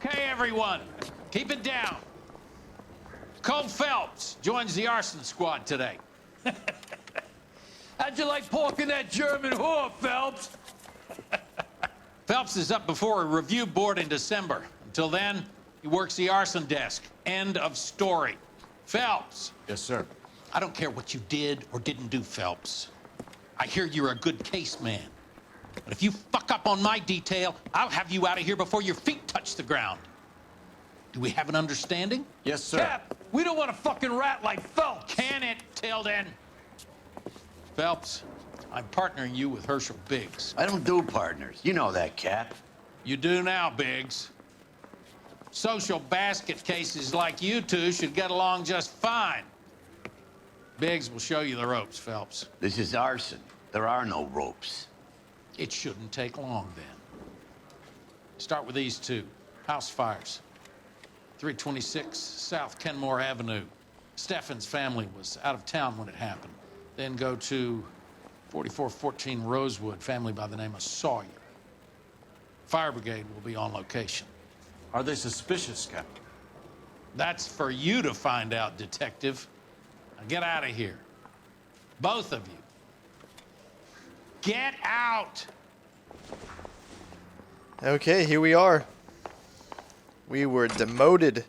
Okay, everyone, keep it down. Cole Phelps joins the arson squad today. How'd you like porking that German whore, Phelps? Phelps is up before a review board in December. Until then, he works the arson desk. End of story. Phelps. Yes, sir. I don't care what you did or didn't do, Phelps. I hear you're a good case man. But if you fuck up on my detail, I'll have you out of here before your feet touch the ground. Do we have an understanding? Yes, sir. Cap, we don't want a fucking rat like Phelps. Can it, Tilden? Phelps, I'm partnering you with Herschel Biggs. I don't do partners. You know that, Cap. You do now, Biggs. Social basket cases like you two should get along just fine. Biggs will show you the ropes, Phelps. This is arson. There are no ropes. It shouldn't take long, then. Start with these two. House fires. 326 South Kenmore Avenue. Steffen's family was out of town when it happened. Then go to 4414 Rosewood, family by the name of Sawyer. Fire brigade will be on location. Are they suspicious, Captain? That's for you to find out, detective. Now get out of here. Both of you. Get out! Okay, here we are. We were demoted.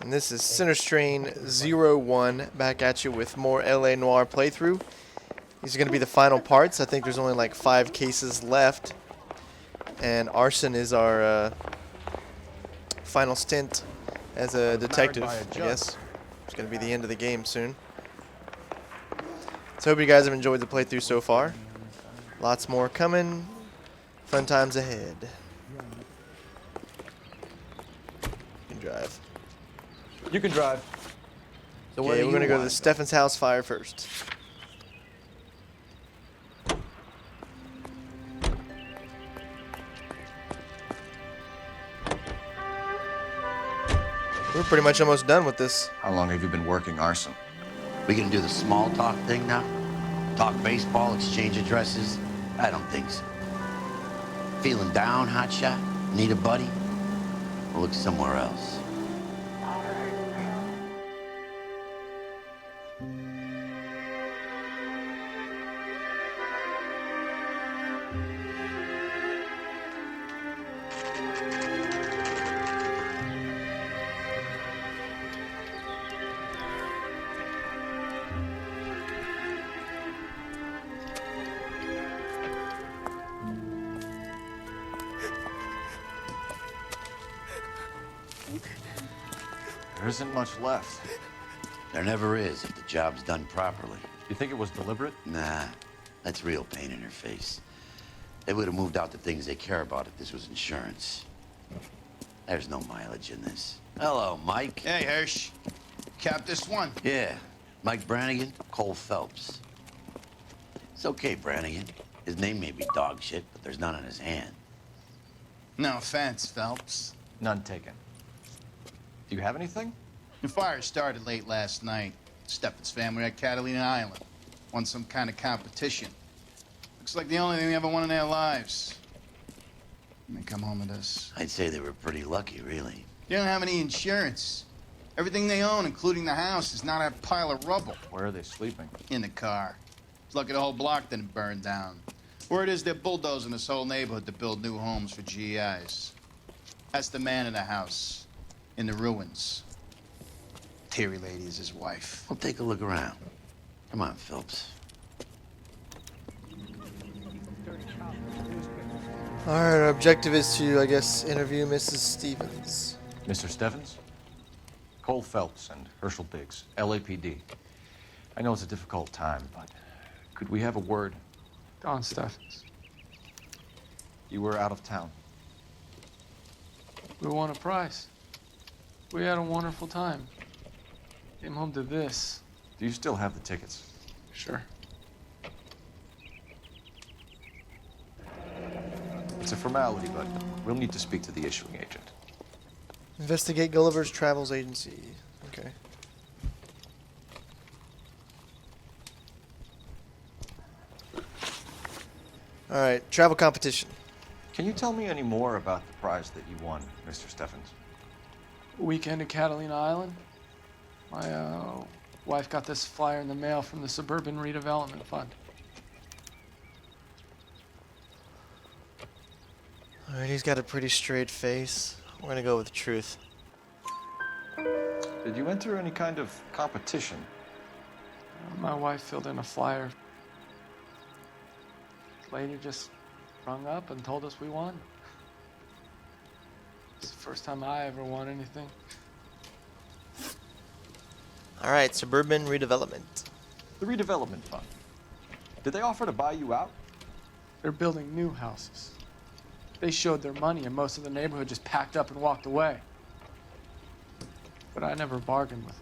And this is CenterStrain01 back at you with more LA Noire playthrough. These are going to be the final parts. I think there's only like 5 cases left. And Arson is our final stint as a detective, I guess. It's going to be the end of the game soon. So I hope you guys have enjoyed the playthrough so far. Lots more coming. Fun times ahead. You can drive. You can drive. So Okay, we're going to go to the Steffen's house fire first. We're pretty much almost done with this. How long have you been working arson? We gonna do the small talk thing now? Talk baseball, exchange addresses? I don't think so. Feeling down, hotshot? Need a buddy? We'll look somewhere else. There isn't much left. There never is if the job's done properly. You think it was deliberate? Nah, that's real pain in her face. They would have moved out the things they care about if this was insurance. There's no mileage in this. Hello, Mike. Hey, Hirsch. Cap this one. Yeah, Mike Brannigan, Cole Phelps. It's okay, Brannigan. His name may be dog shit, but there's none on his hand. No offense, Phelps. None taken. Do you have anything? The fire started late last night. Steffen's family at Catalina Island. Won some kind of competition. Looks like the only thing they ever won in their lives. And they come home with us. I'd say they were pretty lucky, really. They don't have any insurance. Everything they own, including the house, is not a pile of rubble. Where are they sleeping? In the car. It's lucky the whole block didn't burn down. Word is they're bulldozing this whole neighborhood to build new homes for GIs. That's the man in the house. In the ruins. Terry lady is his wife. We'll take a look around. Come on, Phelps. Alright, our objective is to, I guess, interview Mrs. Stevens. Mr. Stevens? Cole Phelps and Herschel Biggs, LAPD. I know it's a difficult time, but could we have a word? Don Steffens. You were out of town. We won a prize. We had a wonderful time. Came home to this. Do you still have the tickets? Sure. It's a formality, but we'll need to speak to the issuing agent. Investigate Gulliver's Travels Agency. Okay. Alright, travel competition. Can you tell me any more about the prize that you won, Mr. Steffens? Weekend at Catalina Island. My wife got this flyer in the mail from the Suburban Redevelopment Fund. Alright, he's got a pretty straight face. We're gonna go with truth. Did you enter any kind of competition? My wife filled in a flyer. Lady just rung up and told us we won. It's the first time I ever won anything. Alright, Suburban Redevelopment. The redevelopment fund. Did they offer to buy you out? They're building new houses. They showed their money and most of the neighborhood just packed up and walked away. But I never bargained with them.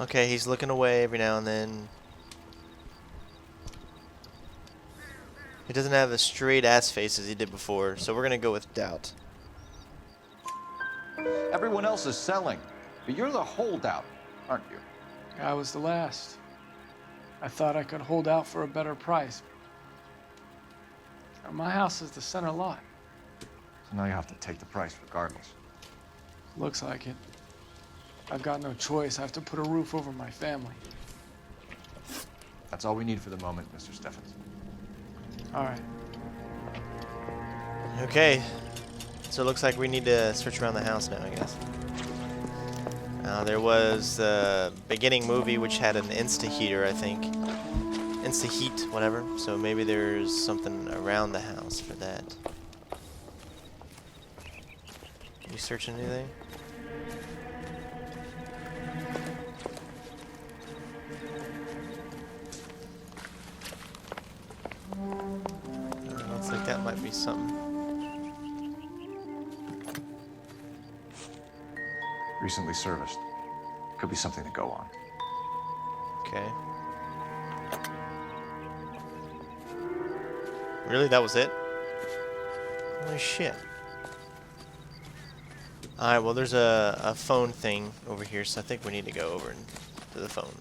Okay, he's looking away every now and then. He doesn't have a straight ass face as he did before, so we're gonna go with doubt. Everyone else is selling, but you're the holdout, aren't you? I was the last. I thought I could hold out for a better price. My house is the center lot. So now you have to take the price regardless. Looks like it. I've got no choice. I have to put a roof over my family. That's all we need for the moment, Mr. Steffens. All right. Okay, so it looks like we need to search around the house now, I guess. There was the beginning movie which had an insta-heater, I think. Insta-heat, whatever. So maybe there's something around the house for that. You searching anything? Looks like that might be something. Recently serviced. Could be something to go on. Okay. Really? That was it? Holy shit. Alright, well there's a phone thing over here, so I think we need to go over to the phone.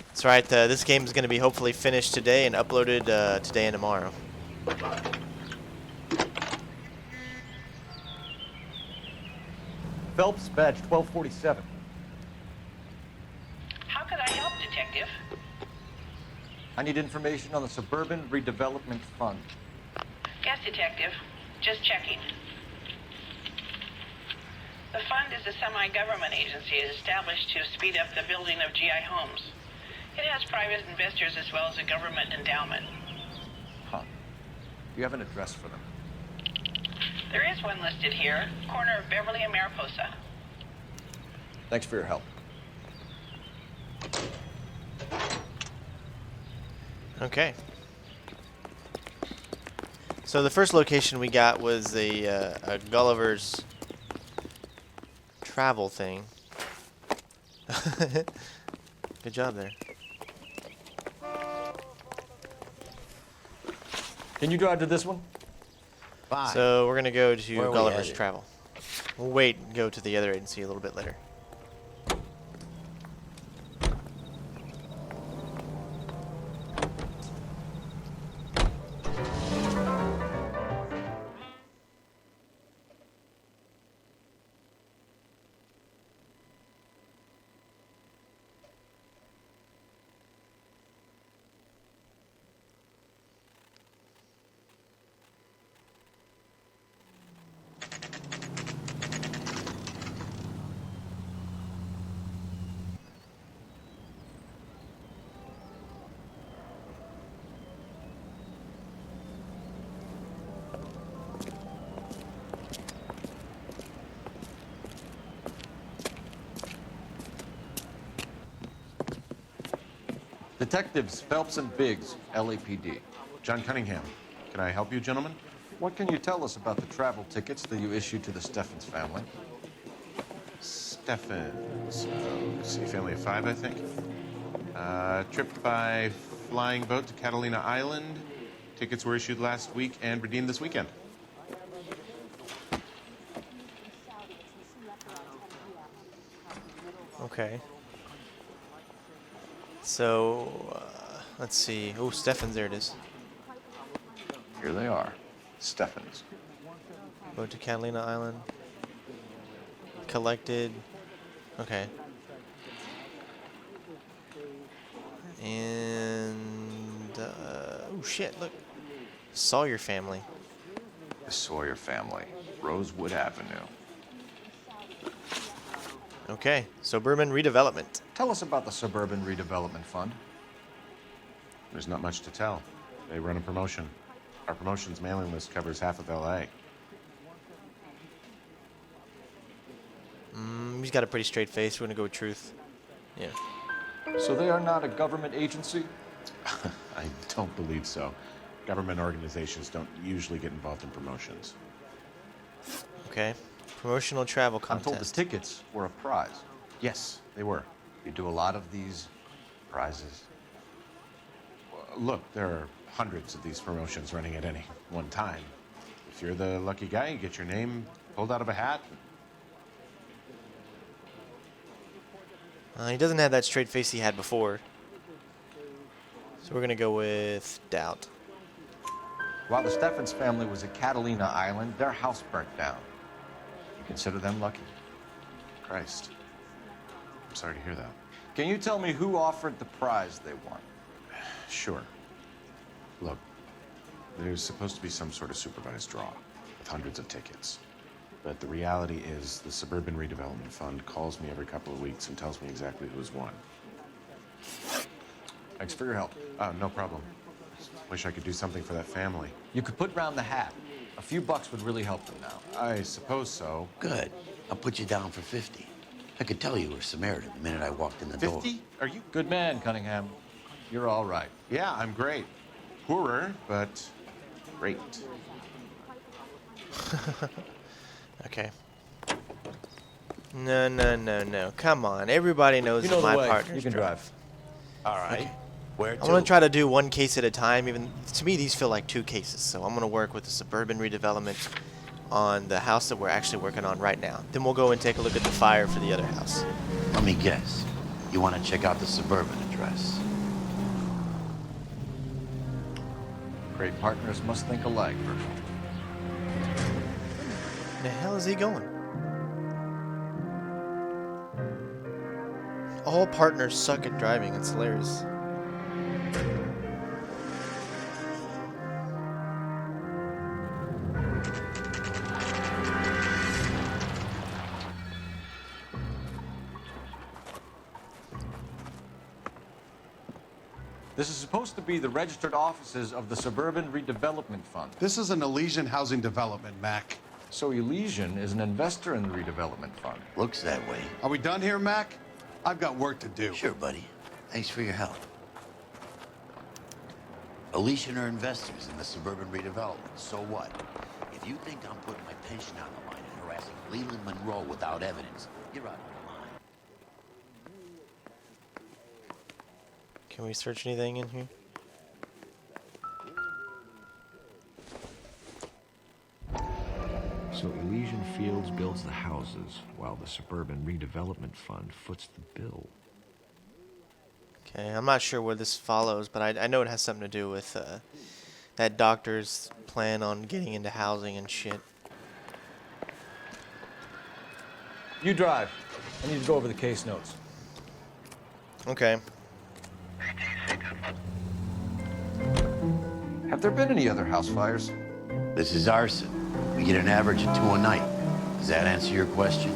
That's right, this game is going to be hopefully finished today and uploaded today and tomorrow. Phelps, badge 1247. How can I help, Detective? I need information on the Suburban Redevelopment Fund. Yes, Detective. Just checking. The fund is a semi-government agency established to speed up the building of GI homes. It has private investors as well as a government endowment. Huh. Do you have an address for them? There is one listed here, corner of Beverly and Mariposa. Thanks for your help. Okay. So the first location we got was a Gulliver's travel thing. Good job there. Can you drive to this one? Fine. So we're gonna go to Where are we Gulliver's headed? Travel. We'll wait and go to the other agency a little bit later. Detectives Phelps and Biggs, LAPD. John Cunningham. Can I help you, gentlemen? What can you tell us about the travel tickets that you issued to the Steffens family? Steffens. Let's see, family of 5, I think. Trip by flying boat to Catalina Island. Tickets were issued last week and redeemed this weekend. Okay. So, let's see. Oh, Stefan's, there it is. Here they are. Stefan's. Go to Catalina Island. Collected. Okay. And, oh shit, look. Sawyer family. The Sawyer family. Rosewood Avenue. Okay, Suburban redevelopment. Tell us about the Suburban Redevelopment Fund. There's not much to tell. They run a promotion. Our promotion's mailing list covers half of LA. He's got a pretty straight face. We're gonna go with truth. Yeah. So they are not a government agency? I don't believe so. Government organizations don't usually get involved in promotions. Okay. Promotional travel I'm told the contest. tickets were a prize. Yes, they were. You do a lot of these prizes. Look, there are hundreds of these promotions running at any one time. If you're the lucky guy, you get your name pulled out of a hat. He doesn't have that straight face he had before. So we're gonna go with doubt. While the Stephens family was at Catalina Island, their house burnt down. You consider them lucky? Christ. I'm sorry to hear that. Can you tell me who offered the prize they won? Sure. Look, there's supposed to be some sort of supervised draw with hundreds of tickets. But the reality is the Suburban Redevelopment Fund calls me every couple of weeks and tells me exactly who's won. Thanks for your help. No problem. Wish I could do something for that family. You could put round the hat. A few bucks would really help them now. I suppose so. Good. I'll put you down for 50. I could tell you were Samaritan the minute I walked in the door. 50? Are you? Good man, Cunningham. You're all right. Yeah, I'm great. Poorer, but great. Okay. No. Come on. Everybody knows You know my the way. partner's You can drive. All right. Okay. Where I'm gonna try to do one case at a time. Even to me, these feel like two cases. So I'm gonna work with the Suburban redevelopment on the house that we're actually working on right now. Then we'll go and take a look at the fire for the other house. Let me guess. You want to check out the Suburban address? Great partners must think alike, Virgil. The hell is he going? All partners suck at driving. It's hilarious. This is supposed to be the registered offices of the Suburban Redevelopment Fund. This is an Elysian housing development, Mac. So Elysian is an investor in the redevelopment fund. Looks that way. Are we done here, Mac? I've got work to do. Sure, buddy. Thanks for your help. Elysian are investors in the Suburban redevelopment. So what? If you think I'm putting my pension on the line and harassing Leland Monroe without evidence, you're out of your mind. Can we search anything in here? So Elysian Fields builds the houses, while the Suburban Redevelopment Fund foots the bill. Okay, I'm not sure where this follows, but I know it has something to do with that doctor's plan on getting into housing and shit. You drive. I need to go over the case notes. Okay. Have there been any other house fires? This is Arson. We get an average of 2 a night. Does that answer your question?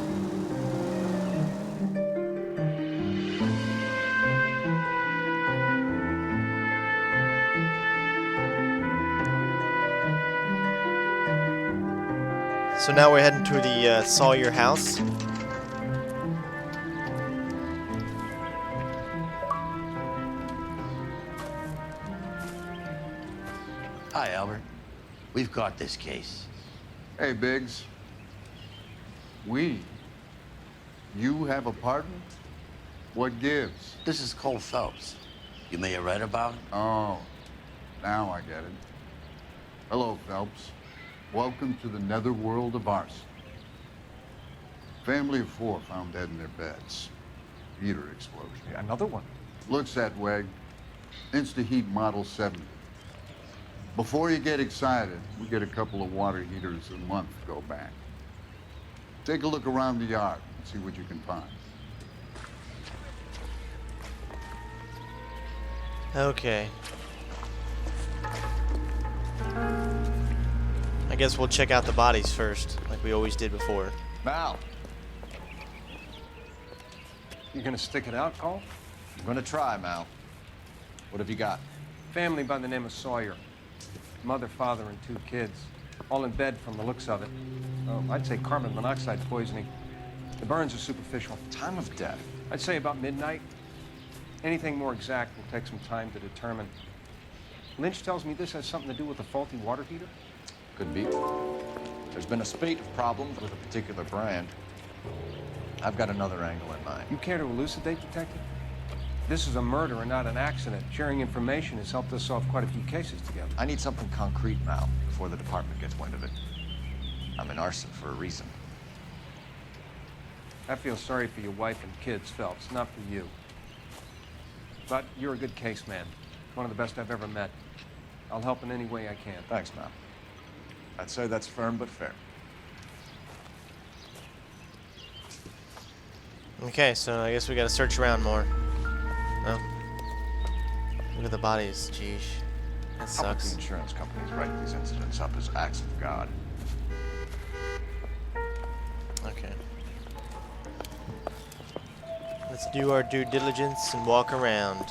So now we're heading to the Sawyer house. Hi, Albert. We've got this case. Hey, Biggs. You have a partner? What gives? This is Cole Phelps. You may have read about him. Oh, now I get it. Hello, Phelps. Welcome to the netherworld of Arson. Family of 4 found dead in their beds. Heater explosion. Another one. Looks that way. Insta-Heat Model 70. Before you get excited, we get a couple of water heaters a month to go back. Take a look around the yard and see what you can find. Okay. I guess we'll check out the bodies first, like we always did before. Mal, You gonna stick it out, Cole? I'm gonna try, Mal. What have you got? Family by the name of Sawyer. Mother, father, and 2 kids. All in bed from the looks of it. Oh, I'd say carbon monoxide poisoning. The burns are superficial. Time of death? I'd say about midnight. Anything more exact will take some time to determine. Lynch tells me this has something to do with a faulty water heater. Could be. There's been a spate of problems with a particular brand. I've got another angle in mind. You care to elucidate, Detective? This is a murder and not an accident. Sharing information has helped us solve quite a few cases together. I need something concrete, Mal, before the department gets wind of it. I'm in Arson for a reason. I feel sorry for your wife and kids, Phelps, not for you. But you're a good case man. One of the best I've ever met. I'll help in any way I can. Thanks, Mal. I'd say that's firm but fair. Okay, so I guess we gotta search around more. Oh. Look at the bodies, jeez. That How about the sucks. insurance companies write these incidents up as acts of God? Okay. Let's do our due diligence and walk around.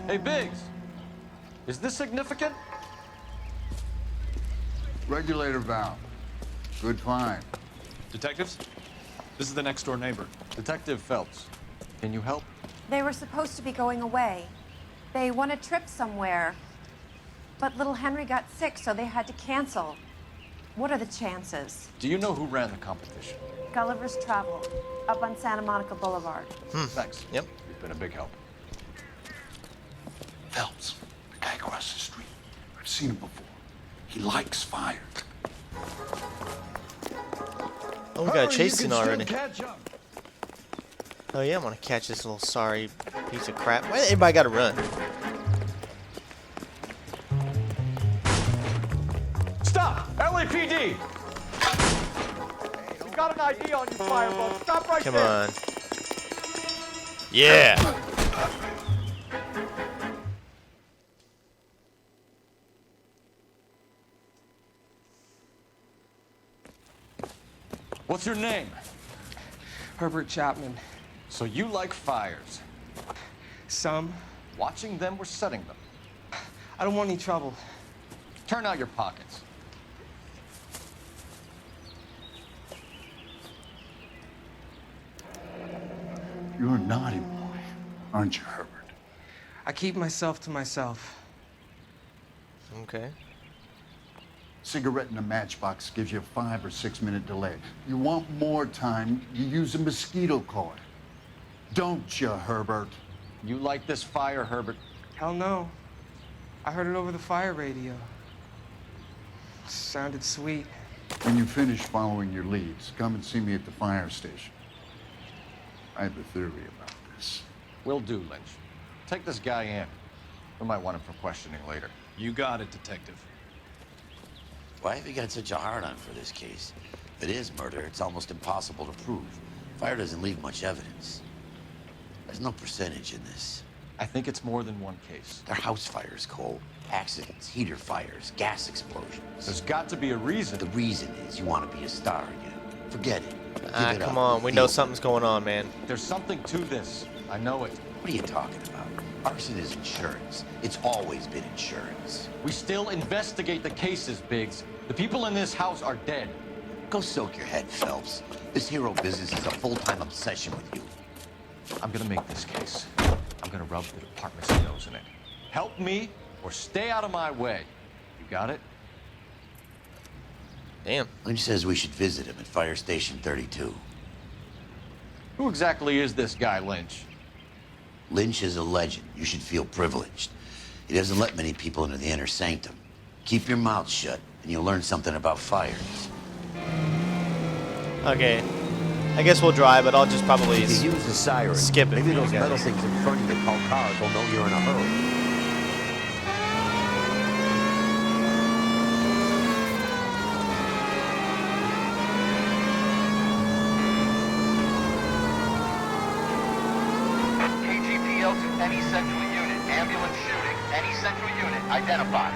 Hey, Biggs! Is this significant? Regulator valve. Good find. Detectives, this is the next door neighbor. Detective Phelps, can you help? They were supposed to be going away. They won a trip somewhere. But little Henry got sick, so they had to cancel. What are the chances? Do you know who ran the competition? Gulliver's Travel, up on Santa Monica Boulevard. Thanks. Yep. You've been a big help. Phelps, the guy across the street. I've seen him before. He likes fire. Oh, we got a chase scene already. Catch up. Oh yeah, I'm gonna catch this little sorry piece of crap. Why everybody gotta run? Stop! LAPD! You've got an ID on you, Fireball. Stop right Come there! on. Yeah! What's your name? Herbert Chapman. So you like fires. Some. Watching them or setting them? I don't want any trouble. Turn out your pockets. You're a naughty boy, aren't you, Herbert? I keep myself to myself. Okay. Cigarette in a matchbox gives you a 5 or 6 minute delay. You want more time, you use a mosquito coil. Don't you, Herbert? You like this fire, Herbert? Hell no. I heard it over the fire radio. Sounded sweet. When you finish following your leads, come and see me at the fire station. I have a theory about this. Will do, Lynch. Take this guy in. We might want him for questioning later. You got it, Detective. Why have you got such a hard-on for this case? If it is murder, it's almost impossible to prove. Fire doesn't leave much evidence. There's no percentage in this. I think it's more than one case. They're house fires, Cole. Accidents, heater fires, gas explosions. There's got to be a reason. The reason is you want to be a star again. Forget it. Give it Come up. on, we know something's going on, man. There's something to this. I know it. What are you talking about? Arson is insurance. It's always been insurance. We still investigate the cases, Biggs. The people in this house are dead. Go soak your head, Phelps. This hero business is a full-time obsession with you. I'm gonna make this case. I'm gonna rub the department's nose in it. Help me or stay out of my way. You got it? Damn. Lynch says we should visit him at Fire Station 32. Who exactly is this guy, Lynch? Lynch is a legend. You should feel privileged. He doesn't let many people into the inner sanctum. Keep your mouth shut and you'll learn something about fires. Okay. I guess we'll drive, but I'll just probably If you use the siren, skip it. maybe for you those metal guys. things in front of you called cars will know you're in a hurry. KGPL to any central unit. Ambulance shooting. Any central unit. Identify.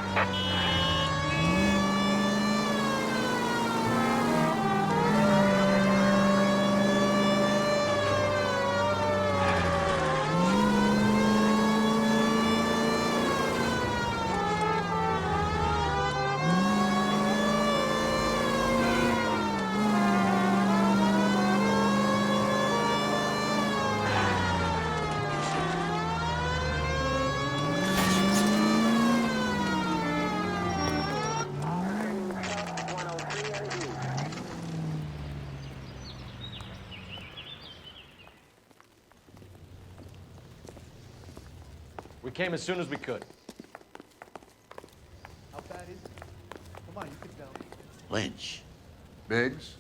We came as soon as we could. How bad is it? Come on, you can tell. Lynch. Biggs,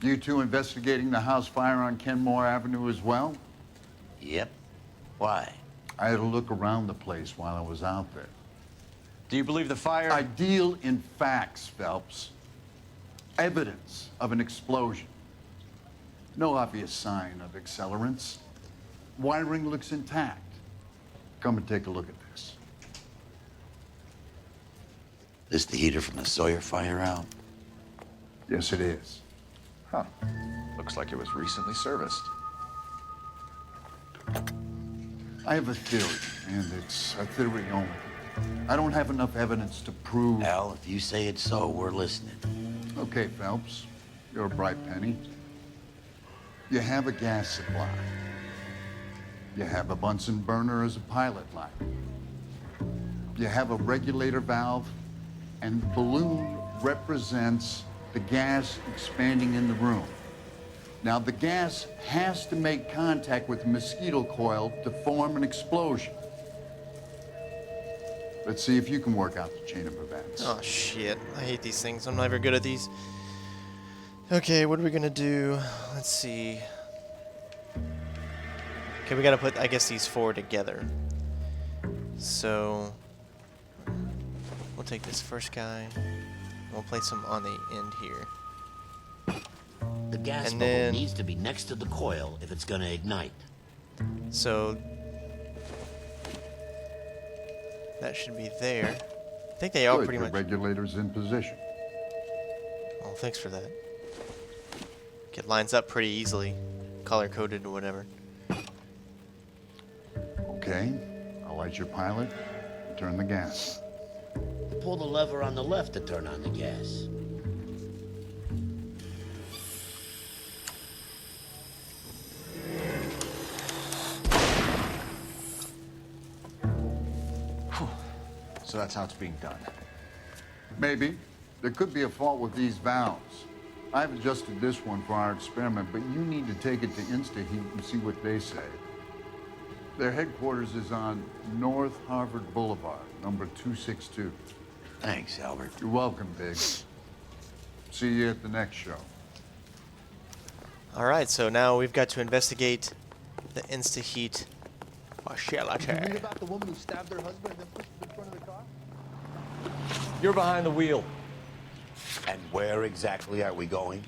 you two investigating the house fire on Kenmore Avenue as well? Yep. Why? I had a look around the place while I was out there. Do you believe the fire? I deal in facts, Phelps. Evidence of an explosion. No obvious sign of accelerants. Wiring looks intact. Come and take a look at this. This the heater from the Sawyer fire out? Yes, it is. Huh. Looks like it was recently serviced. I have a theory, and it's a theory only. I don't have enough evidence to prove... Al, if you say it's so, we're listening. Okay, Phelps. You're a bright penny. You have a gas supply. You have a Bunsen burner as a pilot light. You have a regulator valve, and the balloon represents the gas expanding in the room. Now, the gas has to make contact with the mosquito coil to form an explosion. Let's see if you can work out the chain of events. Oh, shit. I hate these things. I'm never good at these. Okay, what are we gonna do? Let's see. Okay, we gotta put, I guess, these four together. So, we'll take this first guy. We'll place him on the end here. The gas And bubble then- needs to be next to the coil if it's gonna ignite. So, that should be there. I think they all Good, pretty the much... regulator's in position. Oh, thanks for that. It lines up pretty easily. Color-coded or whatever. Okay, I'll light your pilot and turn the gas. Pull the lever on the left to turn on the gas. So that's how it's being done. Maybe. There could be a fault with these valves. I've adjusted this one for our experiment, but you need to take it to InstaHeat and see what they say. Their headquarters is on North Harvard Boulevard, number 262. Thanks, Albert. You're welcome, Biggs. See you at the next show. Alright, so now we've got to investigate the InstaHeat facility. Did you read about the woman who stabbed her husband and then pushed him in front of the car? You're behind the wheel. And where exactly are we going?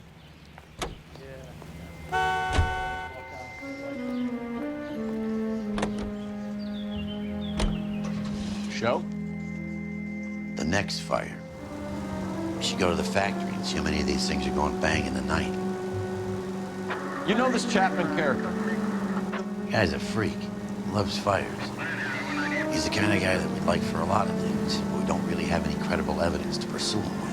Show? The next fire. We should go to the factory and see how many of these things are going bang in the night. You know this Chapman character? The guy's a freak. He loves fires. He's the kind of guy that we'd like for a lot of things, but we don't really have any credible evidence to pursue him with.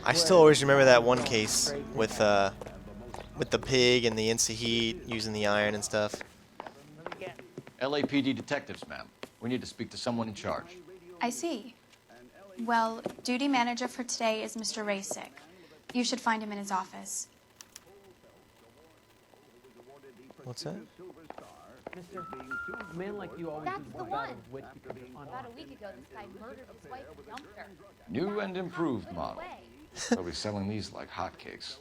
I still always remember that one case with the pig and the insta-heat using the iron and stuff. LAPD detectives, ma'am. We need to speak to someone in charge. I see. Well, duty manager for today is Mr. Rasick. You should find him in his office. What's that? Mister, a man like you always That's loses the the battle one. of wit because of About a week ago, this guy murdered his wife and dumped her. New and improved model. They'll be selling these like hotcakes.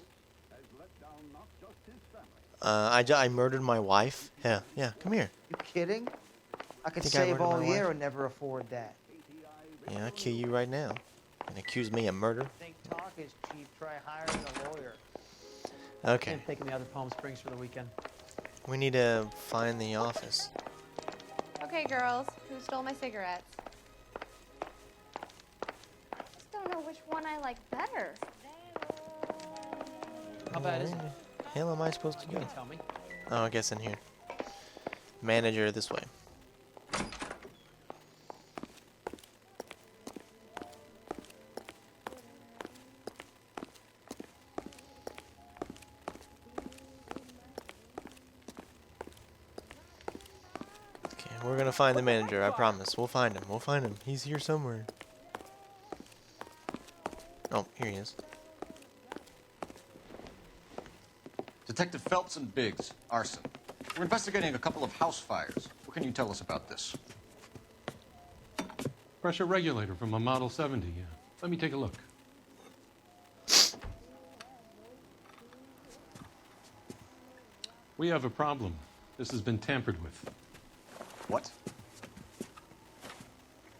I murdered my wife? Yeah, come here. You kidding? I could Think I save murdered all my year wife? and never afford that. Yeah, I'll kill you right now. And accuse me of murder? Think talk is cheap. Try hiring a lawyer. Okay. I'm taking the other Palm Springs for the weekend. We need to find the office. Okay, girls, who stole my cigarettes? Just don't know which one I like better. How bad is it? Where the hell am I supposed to go? You tell me. Oh, I guess in here. Manager this way. Okay, we're gonna find the manager, I promise. We'll find him. We'll find him. He's here somewhere. Oh, here he is. Detective Phelps and Biggs, Arson. We're investigating a couple of house fires. What can you tell us about this? Pressure regulator from a Model 70, yeah. Let me take a look. We have a problem. This has been tampered with. What?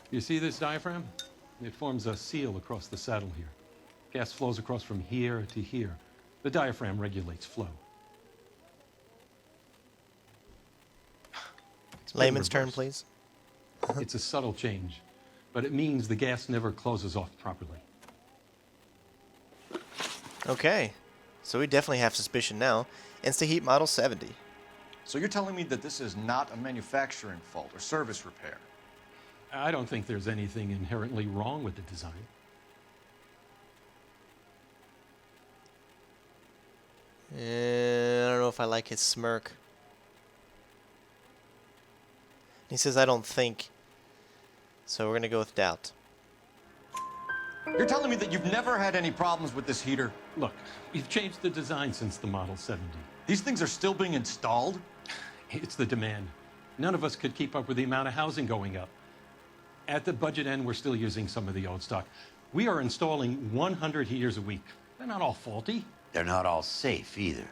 You see this diaphragm? It forms a seal across the saddle here. Gas flows across from here to here. The diaphragm regulates flow. Layman's turn, please. It's a subtle change, but it means the gas never closes off properly. Okay. So we definitely have suspicion now. Insta-heat Model 70. So you're telling me that this is not a manufacturing fault or service repair? I don't think there's anything inherently wrong with the design. I don't know if I like his smirk. He says, I don't think. So we're going to go with doubt. You're telling me that you've never had any problems with this heater? Look, we've changed the design since the Model 70. These things are still being installed? It's the demand. None of us could keep up with the amount of housing going up. At the budget end, we're still using some of the old stock. We are installing 100 heaters a week. They're not all faulty. They're not all safe either.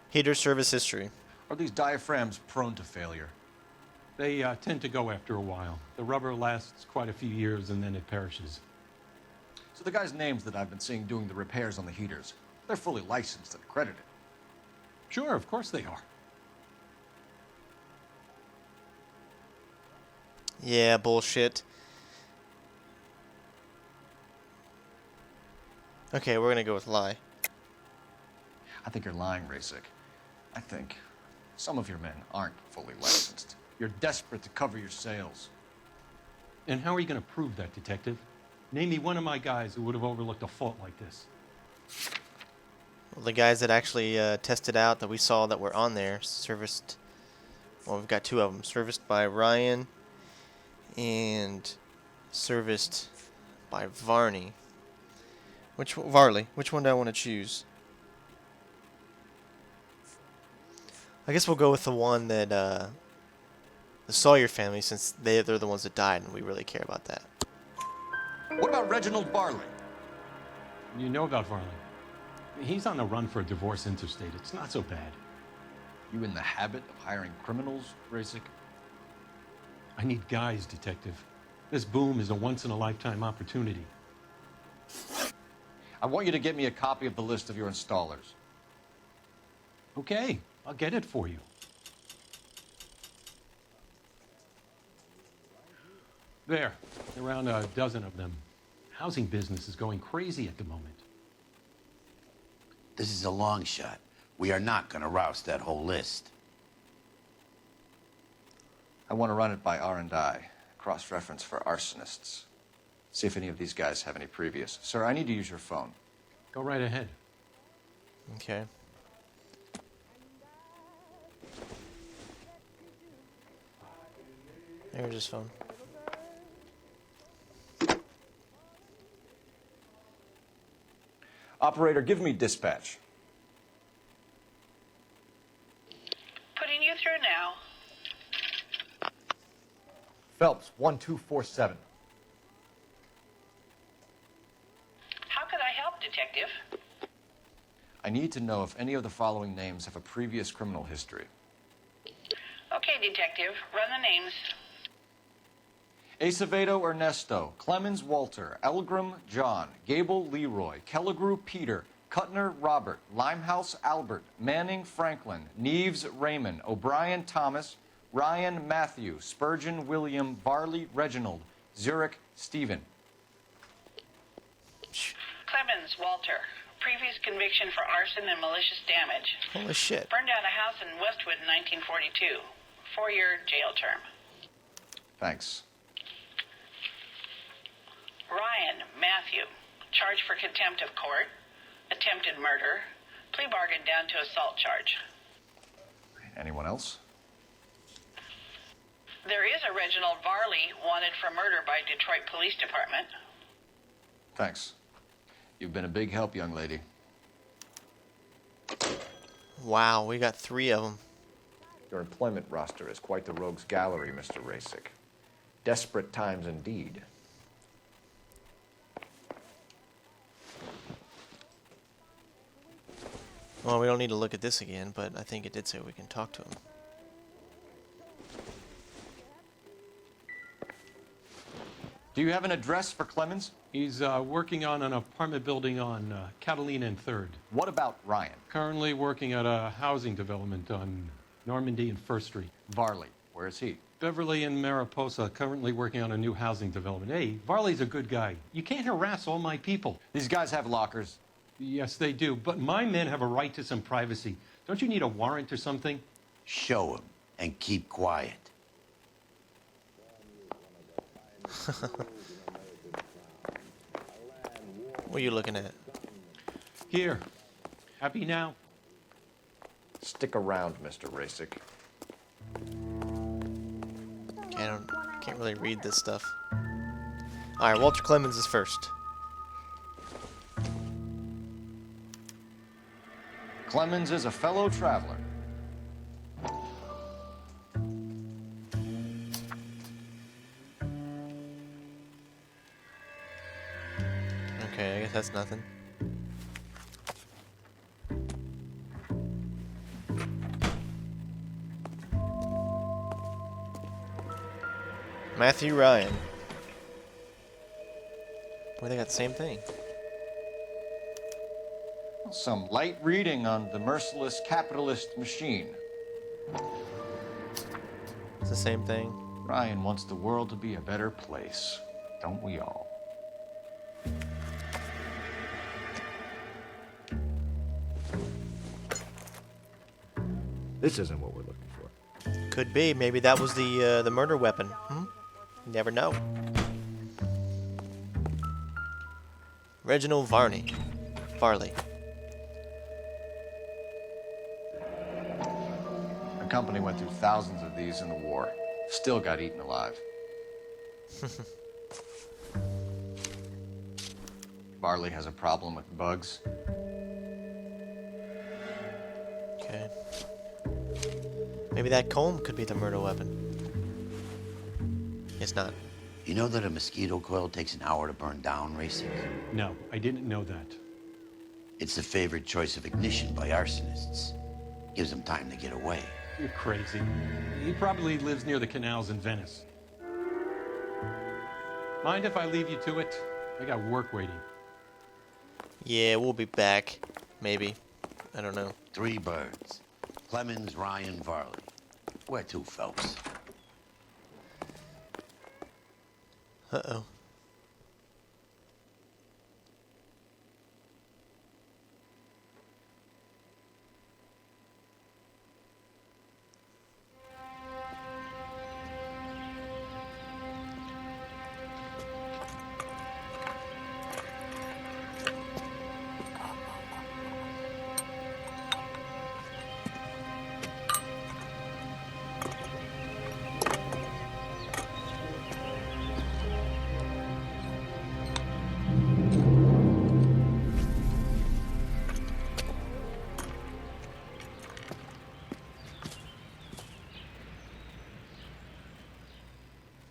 Heater service history. Are these diaphragms prone to failure? They tend to go after a while. The rubber lasts quite a few years and then it perishes. So the guys' names that I've been seeing doing the repairs on the heaters, they're fully licensed and accredited. Sure, of course they are. Yeah, bullshit. Okay, we're gonna go with lie. I think you're lying, Rasick. I think some of your men aren't fully licensed. You're desperate to cover your sales. And how are you going to prove that, Detective? Name me one of my guys who would have overlooked a fault like this. Well, the guys that actually tested out that we saw that were on there, serviced. Well, we've got two of them. Serviced by Ryan and serviced by Varney. Varley? Which one do I want to choose? I guess we'll go with the one that, the Sawyer family, since they're the ones that died, and we really care about that. What about Reginald Barley? You know about Varley. He's on the run for a divorce interstate. It's not so bad. You in the habit of hiring criminals, Rasick? I need guys, Detective. This boom is a once-in-a-lifetime opportunity. I want you to get me a copy of the list of your installers. Okay, I'll get it for you. There, around a dozen of them. Housing business is going crazy at the moment. This is a long shot. We are not going to roust that whole list. I want to run it by R&I. cross-reference for arsonists. See if any of these guys have any previous. Sir, I need to use your phone. Go right ahead. Okay. There's his phone. Operator, give me dispatch. Putting you through now. Phelps, 1247. How could I help, Detective? I need to know if any of the following names have a previous criminal history. Okay, Detective. Run the names. Acevedo Ernesto, Clemens Walter, Elgram John, Gable Leroy, Kelligrew Peter, Kuttner Robert, Limehouse Albert, Manning Franklin, Neves Raymond, O'Brien Thomas, Ryan Matthew, Spurgeon William, Varley Reginald, Zurich Stephen. Clemens Walter. Previous conviction for arson and malicious damage. Holy shit. Burned down a house in Westwood in 1942. 4-year jail term. Thanks. Ryan Matthew. Charged for contempt of court. Attempted murder. Plea bargain down to assault charge. Anyone else? There is a Reginald Varley wanted for murder by Detroit Police Department. Thanks. You've been a big help, young lady. Wow, we got 3 of them. Your employment roster is quite the rogues gallery, Mr. Rasick. Desperate times indeed. Well, we don't need to look at this again, but I think it did say we can talk to him. Do you have an address for Clemens? He's working on an apartment building on Catalina and 3rd. What about Ryan? Currently working at a housing development on Normandy and 1st Street. Varley, where is he? Beverly and Mariposa, currently working on a new housing development. Hey, Varley's a good guy. You can't harass all my people. These guys have lockers. Yes, they do, but my men have a right to some privacy. Don't you need a warrant or something? Show him and keep quiet. What are you looking at? Here. Happy now? Stick around, Mr. Rasick. Okay, can't really read this stuff. Alright, Walter Clemens is first. Clemens is a fellow traveler. Okay, I guess that's nothing. Matthew Ryan. Well, they got the same thing. Some light reading on the merciless capitalist machine. It's the same thing. Ryan wants the world to be a better place. Don't we all? This isn't what we're looking for. Could be. Maybe that was the murder weapon. You never know. Reginald Varney. Varley. The company went through thousands of these in the war. Still got eaten alive. Varley has a problem with bugs. Okay. Maybe that comb could be the murder weapon. It's not. You know that a mosquito coil takes an hour to burn down, Racing? No, I didn't know that. It's the favored choice of ignition by arsonists. Gives them time to get away. You're crazy. He probably lives near the canals in Venice. Mind if I leave you to it? I got work waiting. Yeah, we'll be back. Maybe. I don't know. 3 birds. Clemens, Ryan, Varley. Where to, Phelps? Uh-oh.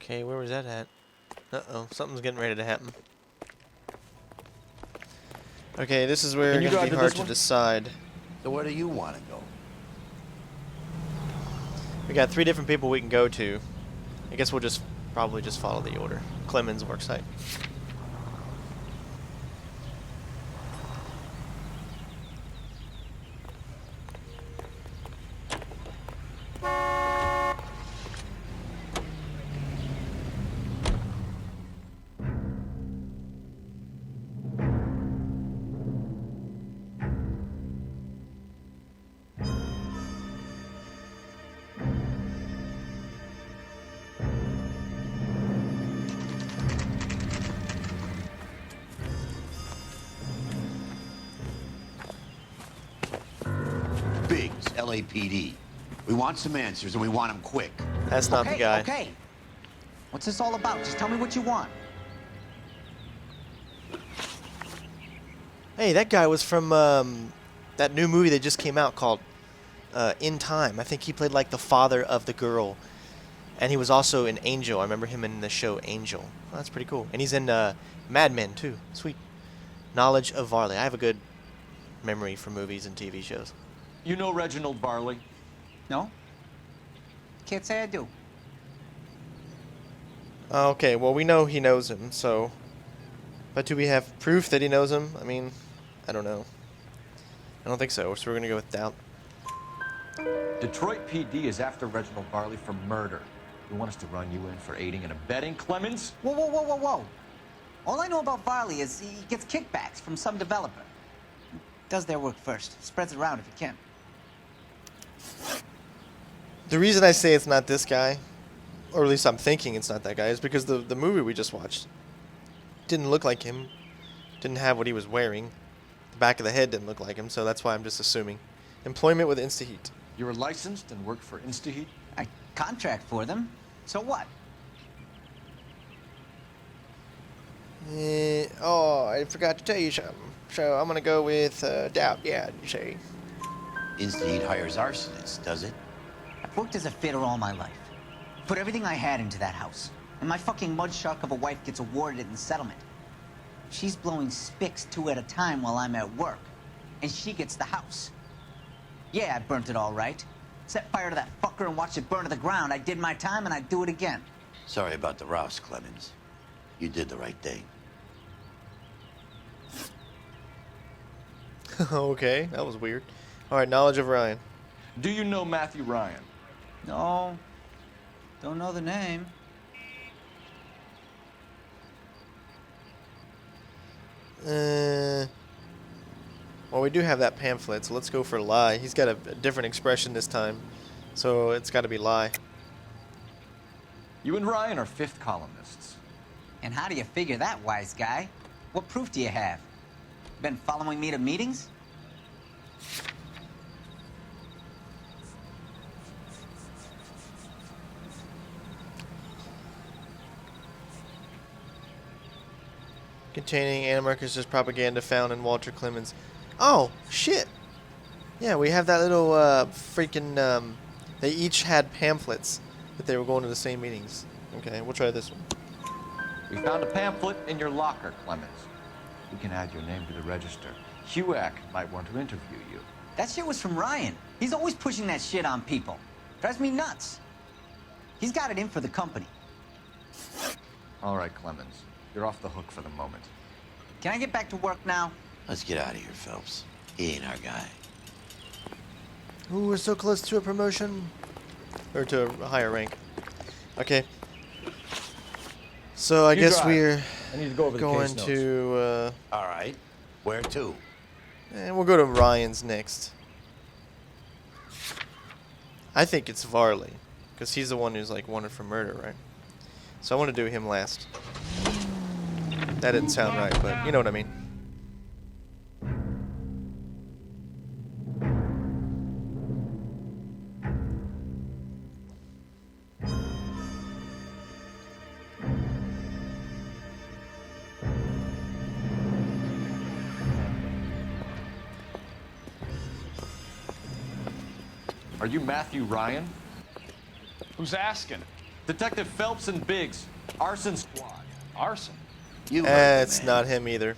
Okay, where was that at? Uh-oh, something's getting ready to happen. Okay, this is where Can you it's going to drive be to hard this to one? decide. So where do you want to go? We got 3 different people we can go to. I guess we'll just probably just follow the order. Clemens worksite. Biggs, LAPD. We want some answers, and we want them quick. That's not the guy. Okay. What's this all about? Just tell me what you want. Hey, that guy was from that new movie that just came out called In Time. I think he played like the father of the girl. And he was also in Angel. I remember him in the show Angel. Oh, that's pretty cool. And he's in Mad Men, too. Sweet. Knowledge of Varley. I have a good memory for movies and TV shows. You know Reginald Varley? No? Can't say I do. Okay, well, we know he knows him, so... But do we have proof that he knows him? I mean, I don't know. I don't think so, so we're going to go with doubt. Detroit PD is after Reginald Varley for murder. You want us to run you in for aiding and abetting, Clemens? Whoa, whoa, whoa, whoa, whoa. All I know about Varley is he gets kickbacks from some developer. Does their work first. Spreads it around if he can. The reason I say it's not this guy, or at least I'm thinking it's not that guy, is because the movie we just watched didn't look like him, didn't have what he was wearing. The back of the head didn't look like him, so that's why I'm just assuming. Employment with InstaHeat. You were licensed and worked for InstaHeat? I contract for them. So what? Oh, I forgot to tell you something. So I'm gonna go with doubt. Yeah, you say. InstaHeat hires arsonists, does it? I've worked as a fitter all my life. Put everything I had into that house. And my fucking mud shark of a wife gets awarded in settlement. She's blowing spics 2 at a time while I'm at work. And she gets the house. Yeah, I burnt it all right. Set fire to that fucker and watched it burn to the ground. I did my time and I'd do it again. Sorry about the rouse, Clemens. You did the right thing. Okay, that was weird. All right, knowledge of Ryan. Do you know Matthew Ryan? No. Don't know the name. Well, we do have that pamphlet, so let's go for lie. He's got a different expression this time, so it's got to be lie. You and Ryan are 5th columnists. And how do you figure that, wise guy? What proof do you have? Been following me to meetings? Containing anarchist propaganda found in Walter Clemens. Oh, shit. Yeah, we have that little freaking... they each had pamphlets that they were going to the same meetings. Okay, we'll try this one. We found a pamphlet in your locker, Clemens. We can add your name to the register. HUAC might want to interview you. That shit was from Ryan. He's always pushing that shit on people. Drives me nuts. He's got it in for the company. All right, Clemens. You're off the hook for the moment. Can I get back to work now? Let's get out of here, Phelps. He ain't our guy. Ooh, we're so close to a promotion. Or to a higher rank. Okay. So I guess we're I need to go over the going case notes. to... All right. Where to? And we'll go to Ryan's next. I think it's Varley. Because he's the one who's like wanted for murder, right? So I want to do him last. That didn't sound right, but you know what I mean. Are you Matthew Ryan? Who's asking? Detective Phelps and Biggs, Arson Squad. Arson? It's not him either.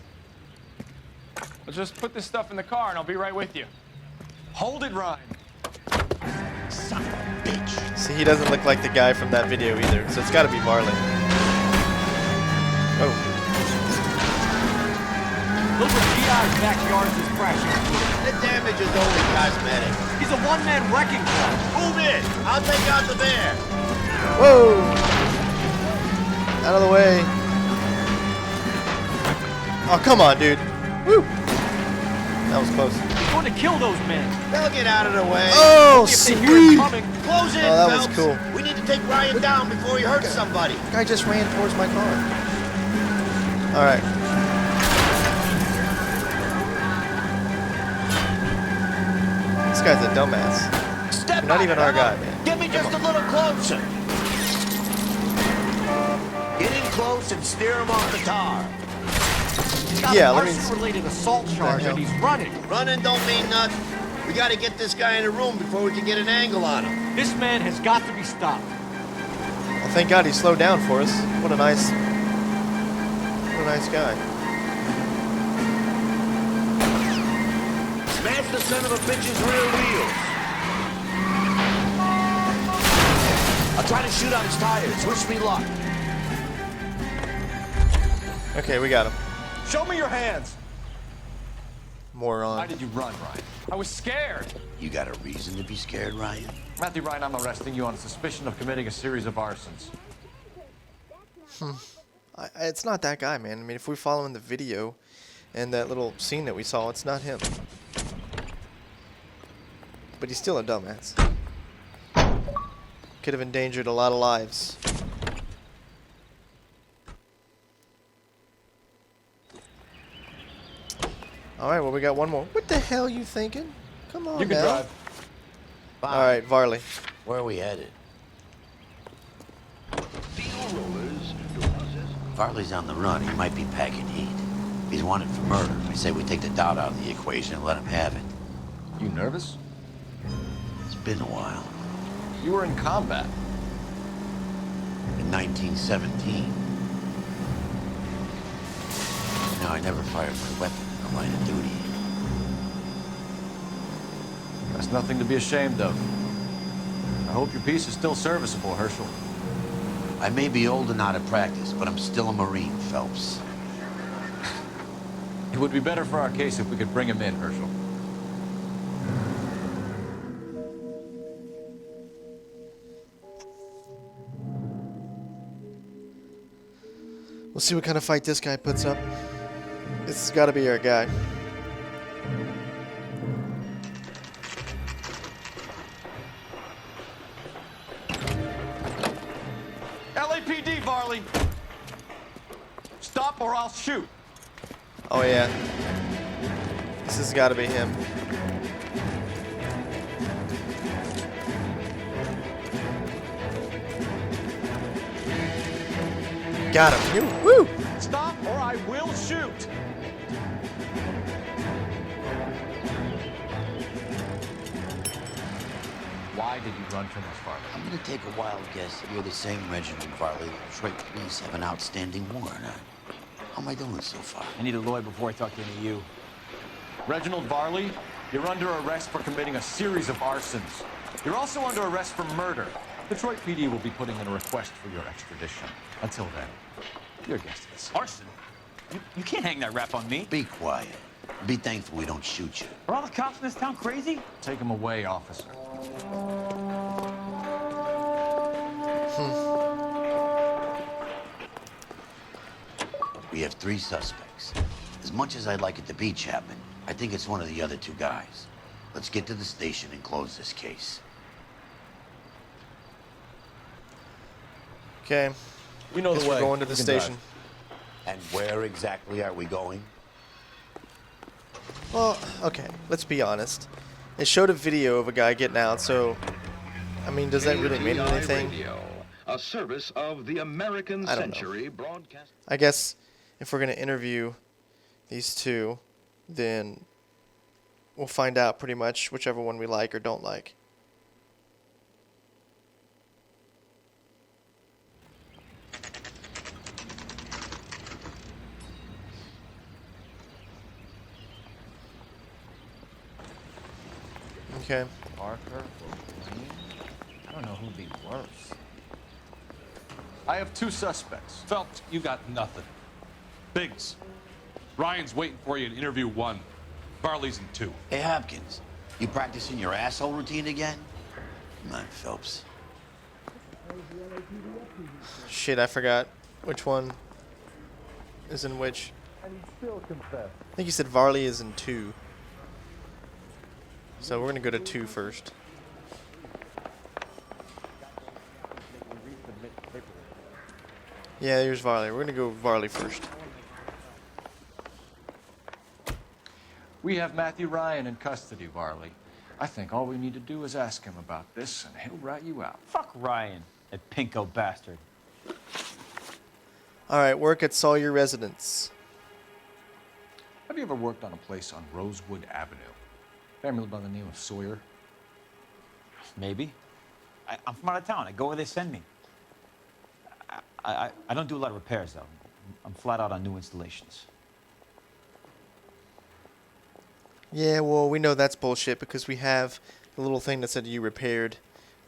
Well, just put this stuff in the car and I'll be right with you. Hold it, Ryan. Son of a bitch. See, he doesn't look like the guy from that video either, so it's got to be Varley. Oh. Look what GI's backyard is crashing. The damage is only cosmetic. He's a one-man wrecking crew. Move in. I'll take out the bear. Whoa! Out of the way. Oh, come on, dude. Woo! That was close. He's going to kill those men. They'll get out of the way. Oh, If they hear him sweet! coming, Close in, Oh, that was Phelps. cool. We need to take Ryan down before he hurts somebody. The guy just ran towards my car. All right. This guy's a dumbass. Step You're not on even it, our huh? guy, man. Get me just a little closer. Get in close and steer him off the tar. he's got Yeah, an let me arson-related assault charge and he's running. Running don't mean nothing. We got to get this guy in the room before we can get an angle on him. This man has got to be stopped. Well, thank God he slowed down for us. What a nice guy. Smash the son of a bitch's rear wheels. I'll try to shoot out his tires. Wish me luck. Okay, we got him. Show me your hands. Moron. Why did you run, Ryan? I was scared. You got a reason to be scared, Ryan? Matthew Ryan, I'm arresting you on suspicion of committing a series of arsons. It's not that guy, man. I mean, if we're following the video and that little scene that we saw, it's not him. But he's still a dumbass. Could have endangered a lot of lives. All right, well, we got one more. What the hell you thinking? Come on, You can now. drive. All right, Varley. Where are we headed? Varley's on the run. He might be packing heat. If he's wanted for murder, I say we take the doubt out of the equation and let him have it. You nervous? It's been a while. You were in combat. In 1917. No, I never fired my weapon in the line of duty. That's nothing to be ashamed of. I hope your piece is still serviceable, Herschel. I may be old and out of practice, but I'm still a Marine, Phelps. It would be better for our case if we could bring him in, Herschel. We'll see what kind of fight this guy puts up. This has got to be our guy. LAPD, Varley! Stop or I'll shoot. Oh, yeah. This has got to be him. Got him. Woo! Stop or I will shoot. Why did you run from us, Varley? I'm gonna take a wild guess that you're the same Reginald Varley that Detroit police have an outstanding warrant on. How am I doing so far? I need a lawyer before I talk to any of you. Reginald Varley, you're under arrest for committing a series of arsons. You're also under arrest for murder. Detroit PD will be putting in a request for your extradition. Until then, your guest is. Arson? You can't hang that rap on me. Be quiet. Be thankful we don't shoot you. Are all the cops in this town crazy? Take him away, officer. We have 3 suspects. As much as I'd like it to be Chapman, I think it's one of the other 2 guys. Let's get to the station and close this case. Okay. We know Guess the way. we're going to the You can station. And where exactly are we going? Well, okay. Let's be honest. It showed a video of a guy getting out, so... I mean, does that really mean anything? Radio, a service of the American I don't know. Century Broadcast. I guess if we're going to interview these 2, then we'll find out pretty much whichever one we like or don't like. Okay. Parker or Green? I don't know who'd be worse. I have 2 suspects. Phelps, you got nothing. Biggs, Ryan's waiting for you in interview 1. Varley's in 2. Hey, Hopkins, you practicing your asshole routine again? Come on, Phelps. Shit, I forgot which one is in which. And he still confessed. I think you said Varley is in 2. So we're gonna go to 2 first. Yeah, here's Varley. We're gonna go Varley first. We have Matthew Ryan in custody, Varley. I think all we need to do is ask him about this, and he'll rat you out. Fuck Ryan, that pinko bastard. Alright, work at Sawyer residence. Have you ever worked on a place on Rosewood Avenue? Family by the name of Sawyer? Maybe. I'm from out of town. I go where they send me. I don't do a lot of repairs, though. I'm flat out on new installations. Yeah, well, we know that's bullshit because we have the little thing that said you repaired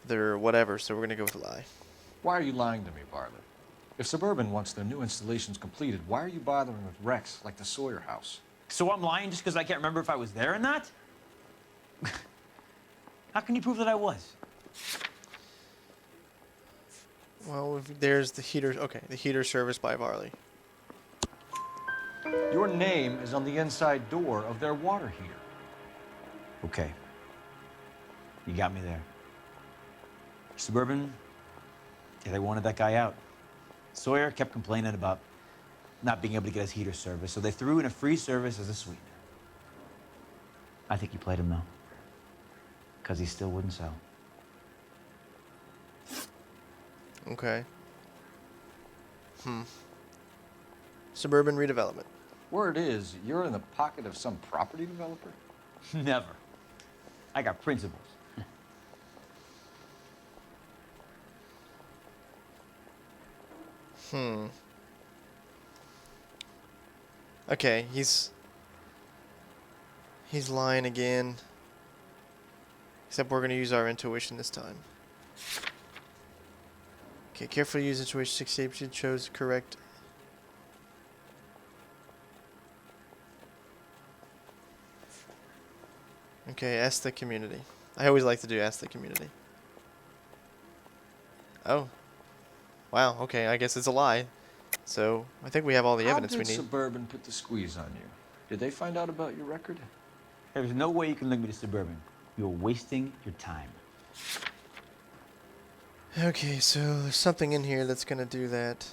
their whatever, so we're gonna go with a lie. Why are you lying to me, Varley? If Suburban wants their new installations completed, why are you bothering with wrecks like the Sawyer house? So I'm lying just because I can't remember if I was there or not? How can you prove that I was? Well, there's the heater. Okay, the heater service by Varley. Your name is on the inside door of their water heater. Okay. You got me there. Suburban, yeah, they wanted that guy out. Sawyer kept complaining about not being able to get his heater service, so they threw in a free service as a sweetener. I think he played him, though, because he still wouldn't sell. Okay. Suburban redevelopment. Word is, you're in the pocket of some property developer? Never. I got principles. Okay, he's lying again. Except we're gonna use our intuition this time. Okay, carefully use intuition. 68% chose correct. Okay, ask the community. I always like to do ask the community. Oh. Wow, okay, I guess it's a lie. So, I think we have all the evidence we How did need. Suburban put the squeeze on you? Did they find out about your record? There's no way you can link me to Suburban. You're wasting your time. Okay, so there's something in here that's gonna do that.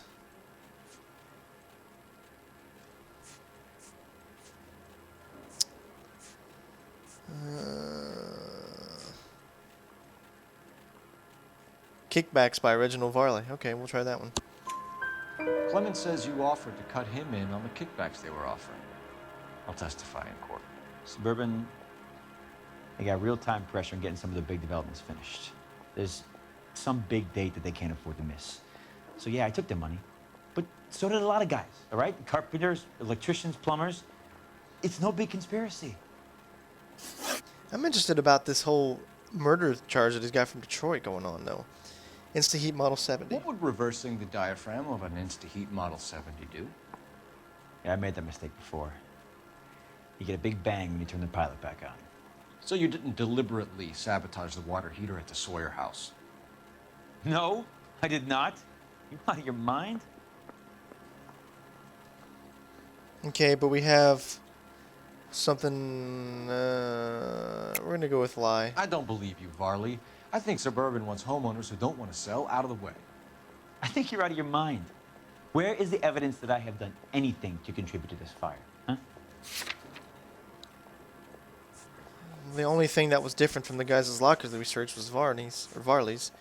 Kickbacks by Reginald Varley. Okay, we'll try that one. Clemens says you offered to cut him in on the kickbacks they were offering. I'll testify in court. Suburban, they got real-time pressure on getting some of the big developments finished. There's some big date that they can't afford to miss. So yeah, I took their money, but so did a lot of guys, all right? Carpenters, electricians, plumbers. It's no big conspiracy. I'm interested about this whole murder charge that he's got from Detroit going on, though. Insta-Heat Model 70. What would reversing the diaphragm of an Insta-Heat Model 70 do? Yeah, I made that mistake before. You get a big bang when you turn the pilot back on. So you didn't deliberately sabotage the water heater at the Sawyer house? No, I did not. You out of your mind? Okay, but we have something. We're gonna go with lie. I don't believe you, Varley. I think Suburban wants homeowners who don't want to sell out of the way. I think you're out of your mind. Where is the evidence that I have done anything to contribute to this fire? Huh? The only thing that was different from the guys' lockers that we searched was Varley's,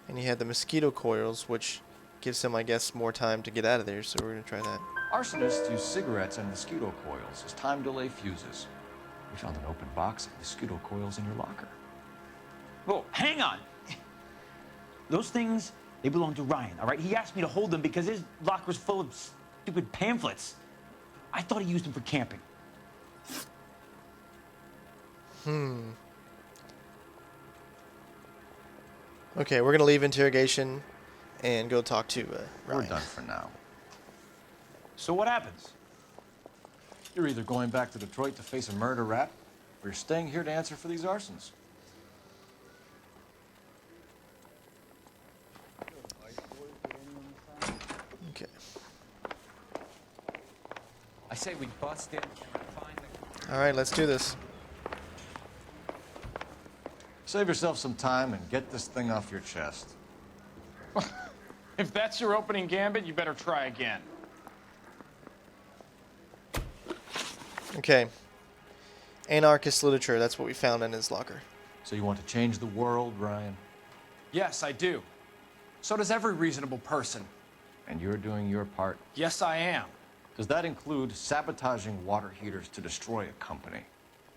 and he had the mosquito coils, which gives him, I guess, more time to get out of there. So we're gonna try that. Arsonists use cigarettes and mosquito coils as time delay fuses. We found an open box of mosquito coils in your locker. Whoa, hang on. Those things, they belong to Ryan, all right? He asked me to hold them because his locker's full of stupid pamphlets. I thought he used them for camping. Okay, we're gonna leave interrogation and go talk to Ryan. We're done for now. So what happens? You're either going back to Detroit to face a murder rap, or you're staying here to answer for these arsons. Okay. I say we bust in and find the... All right, let's do this. Save yourself some time and get this thing off your chest. If that's your opening gambit, you better try again. Okay. Anarchist literature, that's what we found in his locker. So you want to change the world, Ryan? Yes, I do. So does every reasonable person. And you're doing your part? Yes, I am. Does that include sabotaging water heaters to destroy a company?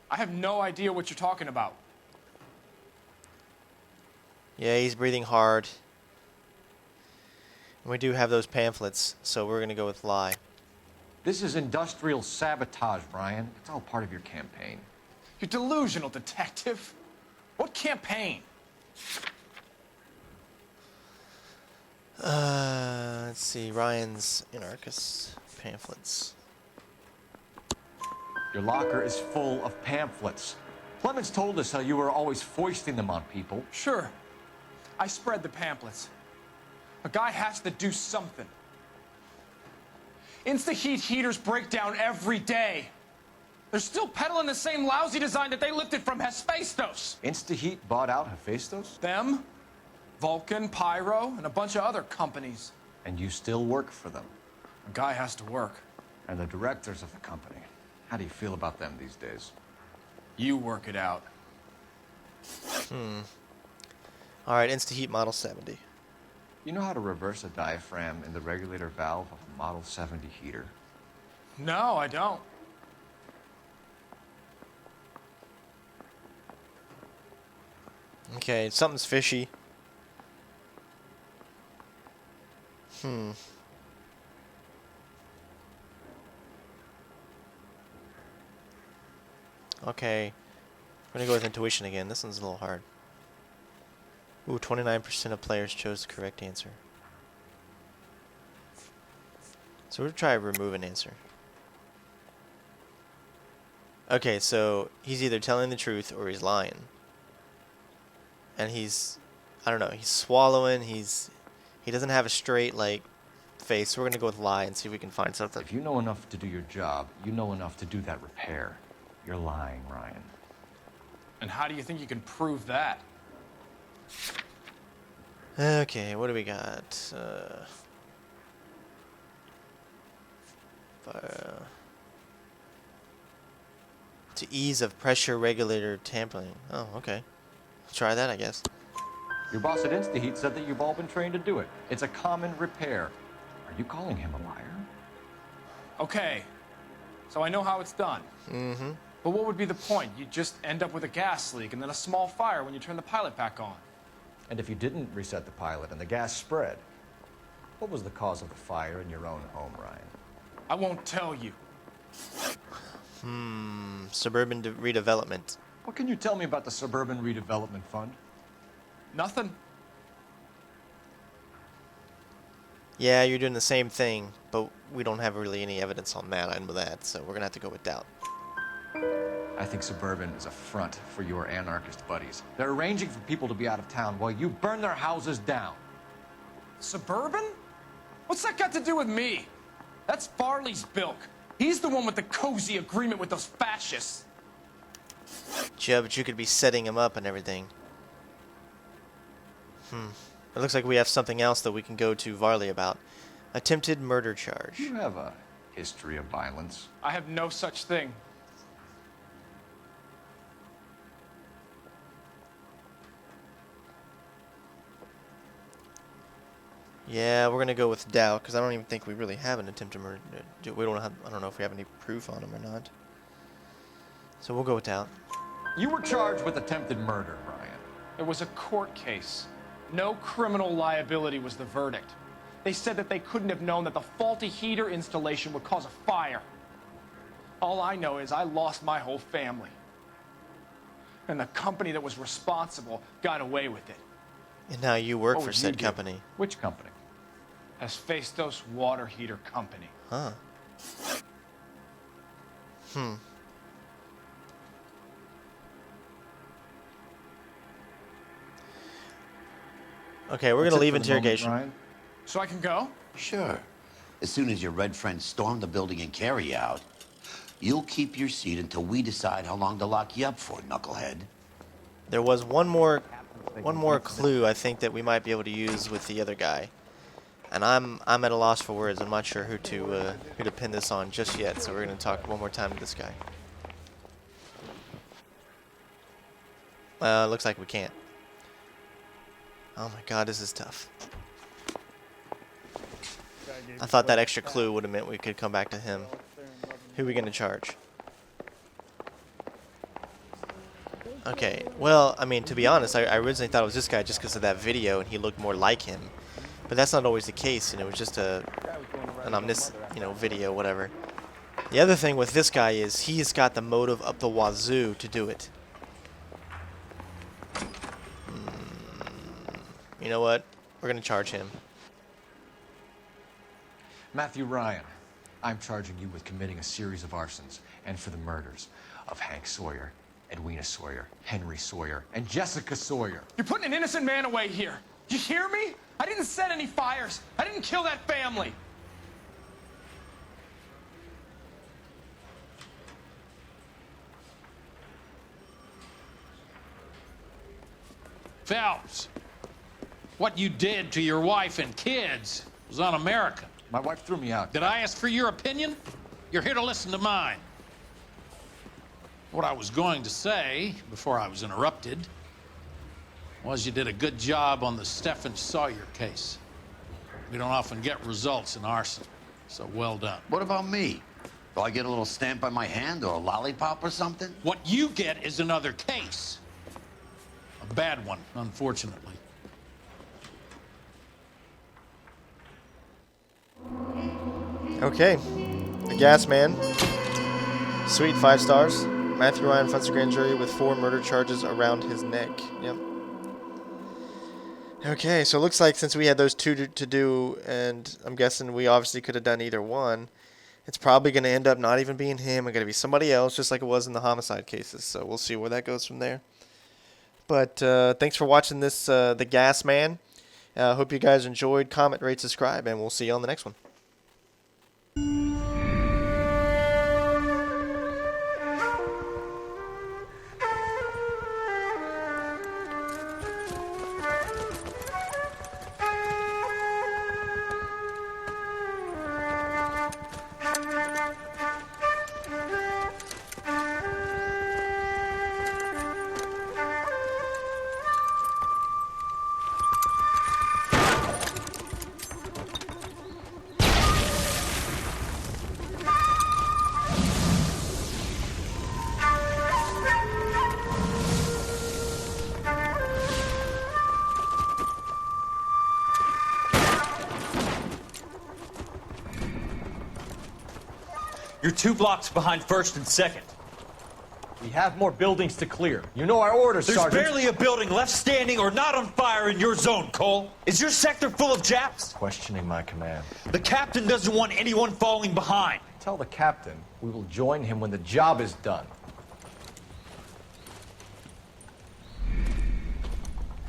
I have no idea what you're talking about. Yeah, he's breathing hard. And we do have those pamphlets, so we're gonna go with lie. This is industrial sabotage, Ryan. It's all part of your campaign. You're delusional, detective. What campaign? Let's see, Ryan's anarchist pamphlets. Your locker is full of pamphlets. Clemens told us how you were always foisting them on people. Sure. I spread the pamphlets. A guy has to do something. Insta-heat heaters break down every day. They're still peddling the same lousy design that they lifted from Hephaestus. Insta-heat bought out Hephaestus? Them, Vulcan, Pyro, and a bunch of other companies. And you still work for them? A guy has to work. And the directors of the company. How do you feel about them these days? You work it out. All right, Insta-Heat Model 70. You know how to reverse a diaphragm in the regulator valve of a Model 70 heater? No, I don't. Okay, something's fishy. Okay. I'm gonna go with intuition again. This one's a little hard. Ooh, 29% of players chose the correct answer. So we're gonna try to remove an answer. Okay, so he's either telling the truth or he's lying. And he's, I don't know, he's swallowing, he doesn't have a straight, like, face. So we're gonna go with lie and see if we can find something. If you know enough to do your job, you know enough to do that repair. You're lying, Ryan. And how do you think you can prove that? Okay, what do we got? To ease of pressure regulator tampering. Oh, okay. Try that, I guess. Your boss at InstaHeat said that you've all been trained to do it. It's a common repair. Are you calling him a liar? Okay, so I know how it's done. Mm-hmm. But what would be the point? You just end up with a gas leak and then a small fire when you turn the pilot back on. And if you didn't reset the pilot and the gas spread, what was the cause of the fire in your own home, Ryan? I won't tell you. Suburban redevelopment. What can you tell me about the Suburban Redevelopment Fund? Nothing. Yeah, you're doing the same thing, but we don't have really any evidence on that. I know that, so we're gonna have to go with doubt. I think Suburban is a front for your anarchist buddies. They're arranging for people to be out of town while you burn their houses down. Suburban? What's that got to do with me? That's Farley's bilk. He's the one with the cozy agreement with those fascists. Yeah, but you could be setting him up and everything. It looks like we have something else that we can go to Varley about. Attempted murder charge. You have a history of violence. I have no such thing. Yeah, we're gonna go with doubt because I don't even think we really have an attempted murder. We don't have. I don't know if we have any proof on him or not. So we'll go with doubt. You were charged with attempted murder, Ryan. It was a court case. No criminal liability was the verdict. They said that they couldn't have known that the faulty heater installation would cause a fire. All I know is I lost my whole family. And the company that was responsible got away with it. And now you work What for would said you do? company. Which company? Hephaestus Water Heater Company. Huh. Okay, we're That's gonna it leave for the moment, interrogation. Ryan. So I can go? Sure. As soon as your red friends storm the building and carry you out, you'll keep your seat until we decide how long to lock you up for, knucklehead. There was one more clue I think that we might be able to use with the other guy, and I'm at a loss for words. I'm not sure who to pin this on just yet. So we're gonna talk one more time to this guy. Looks like we can't. Oh my God, this is tough. I thought that extra clue would have meant we could come back to him. Who are we gonna charge? Okay, well, I mean, to be honest, I originally thought it was this guy just because of that video, and he looked more like him. But that's not always the case, and it was just an omniscient, video, whatever. The other thing with this guy is he's got the motive up the wazoo to do it. You know what? We're gonna charge him. Matthew Ryan, I'm charging you with committing a series of arsons and for the murders of Hank Sawyer, Edwina Sawyer, Henry Sawyer, and Jessica Sawyer. You're putting an innocent man away here. You hear me? I didn't set any fires. I didn't kill that family. Phelps, what you did to your wife and kids was un-American. My wife threw me out. Did I ask for your opinion? You're here to listen to mine. What I was going to say, before I was interrupted, was you did a good job on the Stephen Sawyer case. We don't often get results in arson, so well done. What about me? Do I get a little stamp on my hand or a lollipop or something? What you get is another case. A bad one, unfortunately. Okay, the Gas Man. Sweet, 5 stars. Matthew Ryan fronts a grand jury with 4 murder charges around his neck. Yep. Okay, so it looks like since we had those 2 to do, and I'm guessing we obviously could have done either one, it's probably going to end up not even being him. It's going to be somebody else, just like it was in the homicide cases. So we'll see where that goes from there. But thanks for watching this, The Gas Man. Hope you guys enjoyed. Comment, rate, subscribe, and we'll see you on the next one. You're 2 blocks behind 1st and 2nd. We have more buildings to clear. You know our orders, There's Sergeant. barely a building left standing or not on fire in your zone, Cole. Is your sector full of Japs? Questioning my command. The captain doesn't want anyone falling behind. Tell the captain we will join him when the job is done.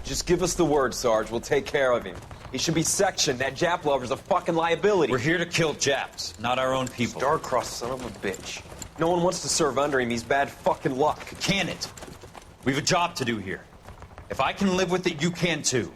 Just give us the word, Sarge. We'll take care of him. He should be sectioned. That Jap lover's a fucking liability. We're here to kill Japs, not our own people. Star-crossed son of a bitch. No one wants to serve under him. He's bad fucking luck. Can it? We've a job to do here. If I can live with it, you can too.